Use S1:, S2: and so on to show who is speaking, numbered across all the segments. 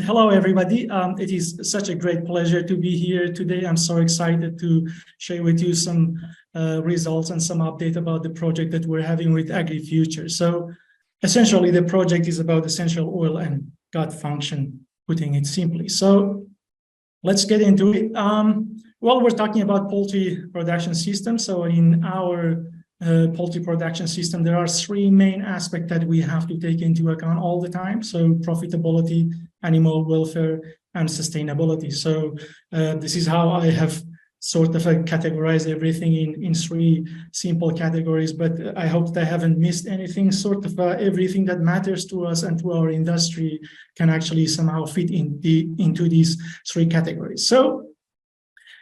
S1: Hello, everybody. It is such a great pleasure to be here today. I'm so excited to share with you some results and some update about the project that we're having with AgriFutures. So essentially, the project is about essential oil and gut function, putting it simply. So let's get into it. Well, we're talking about poultry production system. So in our poultry production system, there are three main aspects that we have to take into account all the time. So profitability, animal welfare, and sustainability. So this is how I have sort of categorized everything in three simple categories, but I hope that I haven't missed anything. Sort of everything that matters to us and to our industry can actually somehow fit into these three categories. So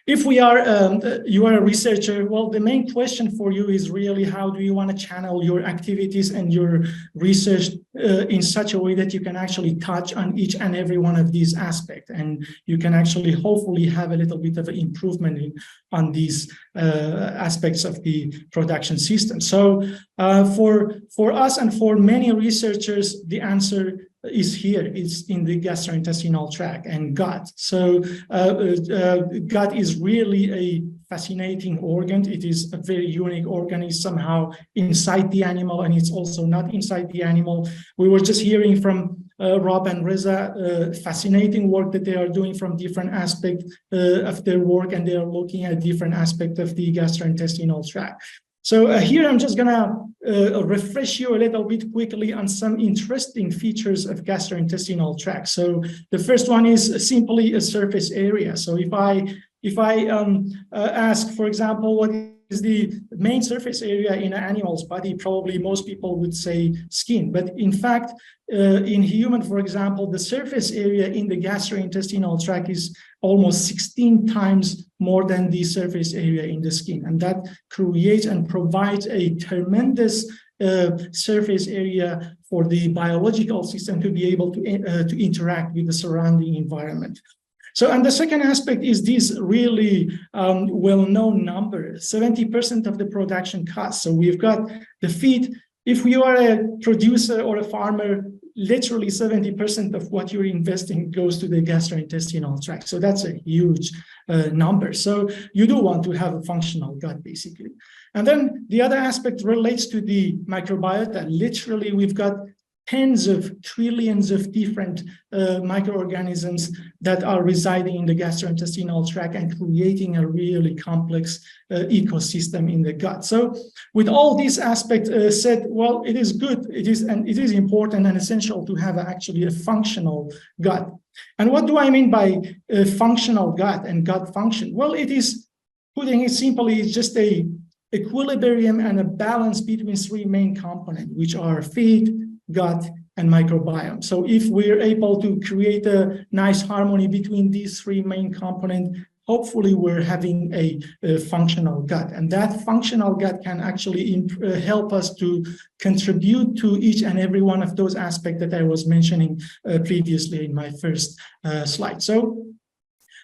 S1: if you are a researcher, well, the main question for you is really how do you want to channel your activities and your research in such a way that you can actually touch on each and every one of these aspects, and you can actually hopefully have a little bit of an improvement on these aspects of the production system. So for us and for many researchers, the answer is here. It's in the gastrointestinal tract and gut. So gut is really a fascinating organ. It is a very unique organ. It's somehow inside the animal, and it's also not inside the animal. We were just hearing from Rob and Reza, fascinating work that they are doing from different aspects of their work, and they are looking at different aspects of the gastrointestinal tract. So here I'm just gonna refresh you a little bit quickly on some interesting features of gastrointestinal tract. So the first one is simply a surface area. So if I ask, for example, what is the main surface area in an animal's body, probably most people would say skin. But in fact, in human, for example, the surface area in the gastrointestinal tract is almost 16 times more than the surface area in the skin. And that creates and provides a tremendous surface area for the biological system to be able to interact with the surrounding environment. So, and the second aspect is this really well-known number, 70% of the production cost. So we've got the feed. If you are a producer or a farmer, literally 70% of what you're investing goes to the gastrointestinal tract. So that's a huge number. So you do want to have a functional gut, basically. And then the other aspect relates to the microbiota. Literally, we've got tens of trillions of different microorganisms that are residing in the gastrointestinal tract and creating a really complex ecosystem in the gut. So with all these aspects said, well, it is good, it is important and essential to have actually a functional gut. And what do I mean by functional gut and gut function? Well, it is, putting it simply, it's just a equilibrium and a balance between three main components, which are feed, gut, and microbiome. So if we're able to create a nice harmony between these three main components, hopefully we're having a functional gut. And that functional gut can actually help us to contribute to each and every one of those aspects that I was mentioning previously in my first slide. So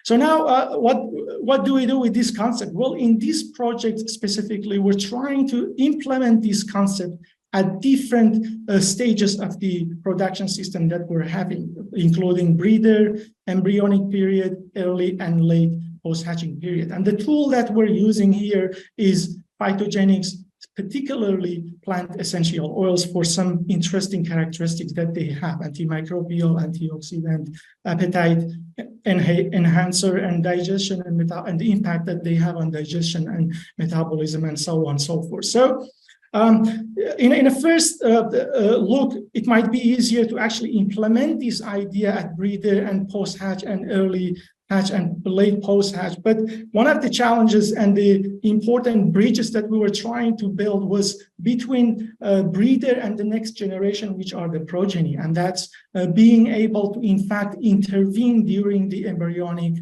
S1: now, what do we do with this concept? Well, in this project specifically, we're trying to implement this concept at different stages of the production system that we're having, including breeder, embryonic period, early and late post-hatching period. And the tool that we're using here is phytogenics, particularly plant essential oils, for some interesting characteristics that they have: antimicrobial, antioxidant, appetite enhancer, and digestion, and the impact that they have on digestion and metabolism, and so on and so forth. So in a first look, it might be easier to actually implement this idea at breeder and post-hatch and early hatch and late post-hatch. But one of the challenges and the important bridges that we were trying to build was between breeder and the next generation, which are the progeny. And that's being able to, in fact, intervene during the embryonic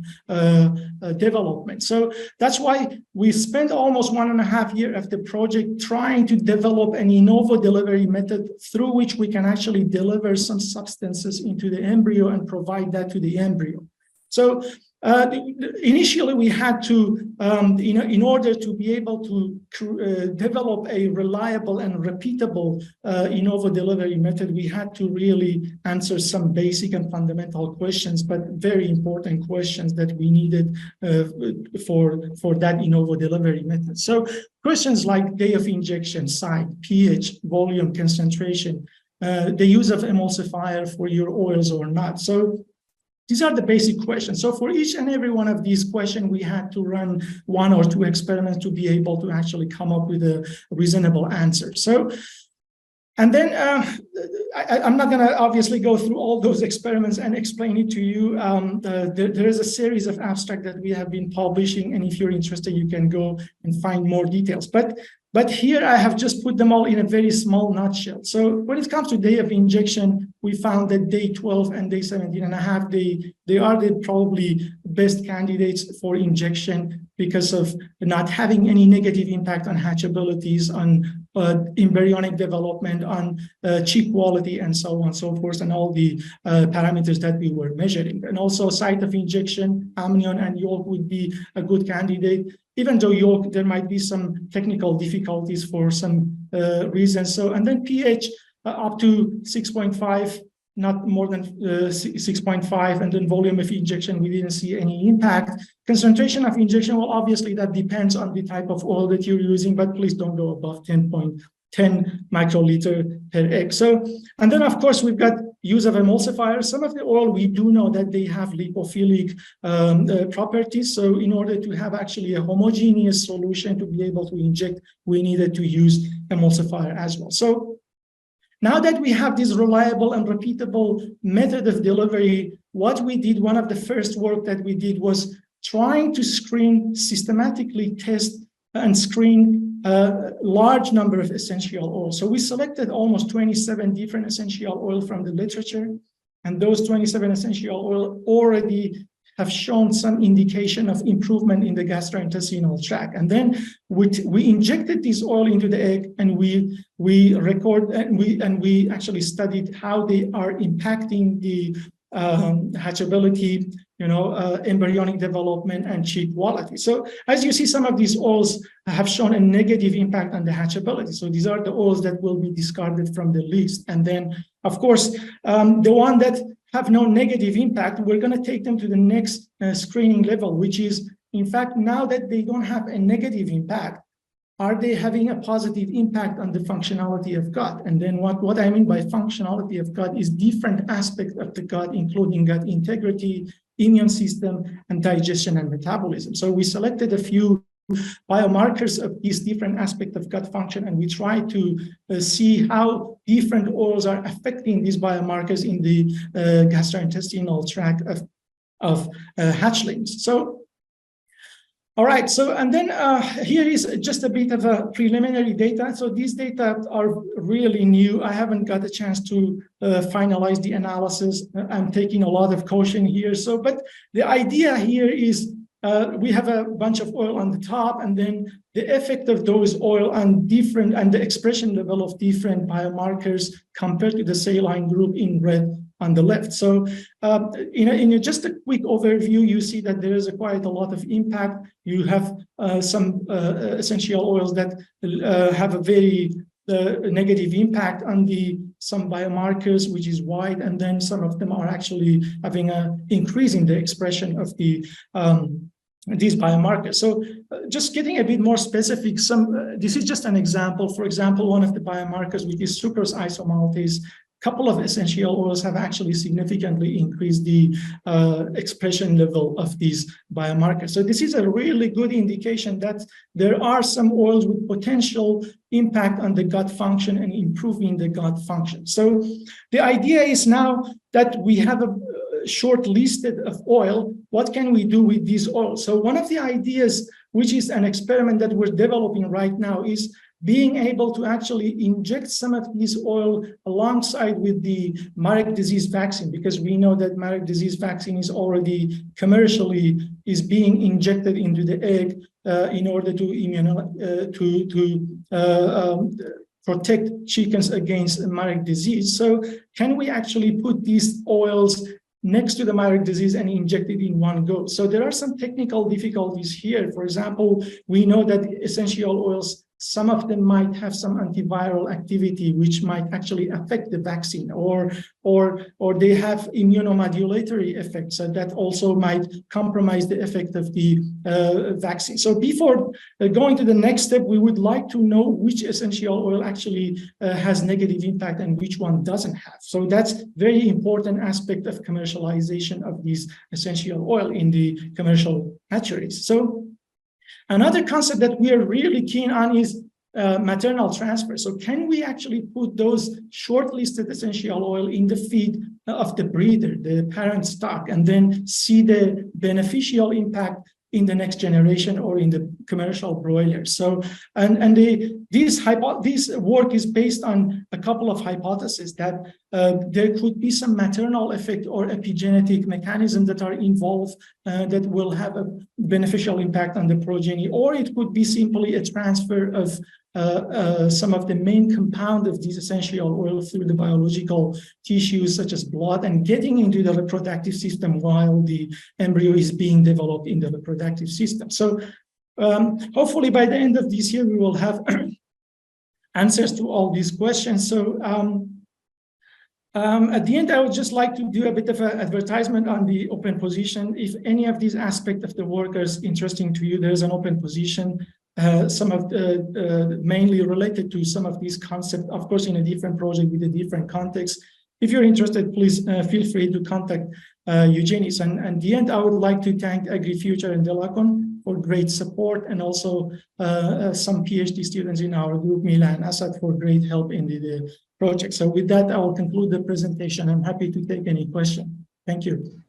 S1: development. So that's why we spent almost 1.5 years of the project trying to develop an in novo delivery method through which we can actually deliver some substances into the embryo and provide that to the embryo. So Initially, we had to, in order to be able to develop a reliable and repeatable in vivo delivery method, we had to really answer some basic and fundamental questions, but very important questions that we needed for that in vivo delivery method. So questions like day of injection, site, pH, volume, concentration, the use of emulsifier for your oils or not. So these are the basic questions. So for each and every one of these questions, we had to run 1 or 2 experiments to be able to actually come up with a reasonable answer. So, and then I'm not going to obviously go through all those experiments and explain it to you. There is a series of abstracts that we have been publishing, and if you're interested, you can go and find more details. But here I have just put them all in a very small nutshell. So when it comes to day of injection, we found that day 12 and day 17.5, they are the probably best candidates for injection because of not having any negative impact on hatchabilities, on embryonic development, on chick quality, and so on and so forth, and all the parameters that we were measuring. And also site of injection, amnion and yolk would be a good candidate. Even though yolk, there might be some technical difficulties for some reasons. So, and then pH up to 6.5, not more than 6.5, and then volume of injection, we didn't see any impact. Concentration of injection, well, obviously that depends on the type of oil that you're using, but please don't go above 10 microliter per egg. So, and then of course we've got use of emulsifiers. Some of the oil, we do know that they have lipophilic properties. So in order to have actually a homogeneous solution to be able to inject, we needed to use emulsifier as well. So now that we have this reliable and repeatable method of delivery, what we did, one of the first work that we did was trying to systematically test and screen a large number of essential oils. So we selected almost 27 different essential oil from the literature, and those 27 essential oil already have shown some indication of improvement in the gastrointestinal tract. And then we injected this oil into the egg, and we actually studied how they are impacting the hatchability, embryonic development and chick quality. So as you see, some of these oils have shown a negative impact on the hatchability. So these are the oils that will be discarded from the list. And then, of course, the one that have no negative impact, we're going to take them to the next screening level, which is, in fact, now that they don't have a negative impact, are they having a positive impact on the functionality of gut? And then what I mean by functionality of gut is different aspects of the gut, including gut integrity, immune system, and digestion and metabolism. So we selected a few biomarkers of these different aspects of gut function, and we try to see how different oils are affecting these biomarkers in the gastrointestinal tract of hatchlings. So, all right, so, and then here is just a bit of a preliminary data. So these data are really new. I haven't got a chance to finalize the analysis. I'm taking a lot of caution here. So, but the idea here is we have a bunch of oil on the top, and then the effect of those oil on different, and the expression level of different biomarkers compared to the saline group in red on the left. So in just a quick overview, you see that there is quite a lot of impact. You have some essential oils that have a very negative impact on some biomarkers, which is white, and then some of them are actually having an increase in the expression of these biomarkers. So just getting a bit more specific, this is just an example. For example, one of the biomarkers, which is sucrose isomaltase, couple of essential oils have actually significantly increased the expression level of these biomarkers. So this is a really good indication that there are some oils with potential impact on the gut function and improving the gut function. So the idea is now that we have a short listed of oil, what can we do with these oils? So one of the ideas, which is an experiment that we're developing right now, is being able to actually inject some of this oil alongside with the Marek disease vaccine, because we know that Marek disease vaccine is already commercially being injected into the egg in order to protect chickens against Marek disease. So can we actually put these oils next to the myric disease and inject it in one go. So there are some technical difficulties here. For example, we know that essential oils, some of them might have some antiviral activity, which might actually affect the vaccine, or they have immunomodulatory effects, so that also might compromise the effect of the vaccine. So before going to the next step, we would like to know which essential oil actually has negative impact and which one doesn't have. So that's very important aspect of commercialization of these essential oil in the commercial hatcheries. So another concept that we are really keen on is maternal transfer. So can we actually put those shortlisted essential oil in the feed of the breeder, the parent stock, and then see the beneficial impact in the next generation or in the commercial broilers? So, this work is based on a couple of hypotheses that there could be some maternal effect or epigenetic mechanisms that are involved that will have a beneficial impact on the progeny, or it could be simply a transfer of some of the main compound of these essential oil through the biological tissues such as blood and getting into the reproductive system while the embryo is being developed in the reproductive system. So hopefully by the end of this year, we will have answers to all these questions. So at the end, I would just like to do a bit of an advertisement on the open position. If any of these aspects of the work is interesting to you, there's an open position. Some of mainly related to some of these concepts, of course, in a different project with a different context. If you're interested, please feel free to contact Eugenics. And at the end, I would like to thank AgriFutures and Delacon for great support, and also some PhD students in our group, Mila and Asad, for great help in the project. So with that, I will conclude the presentation. I'm happy to take any question. Thank you.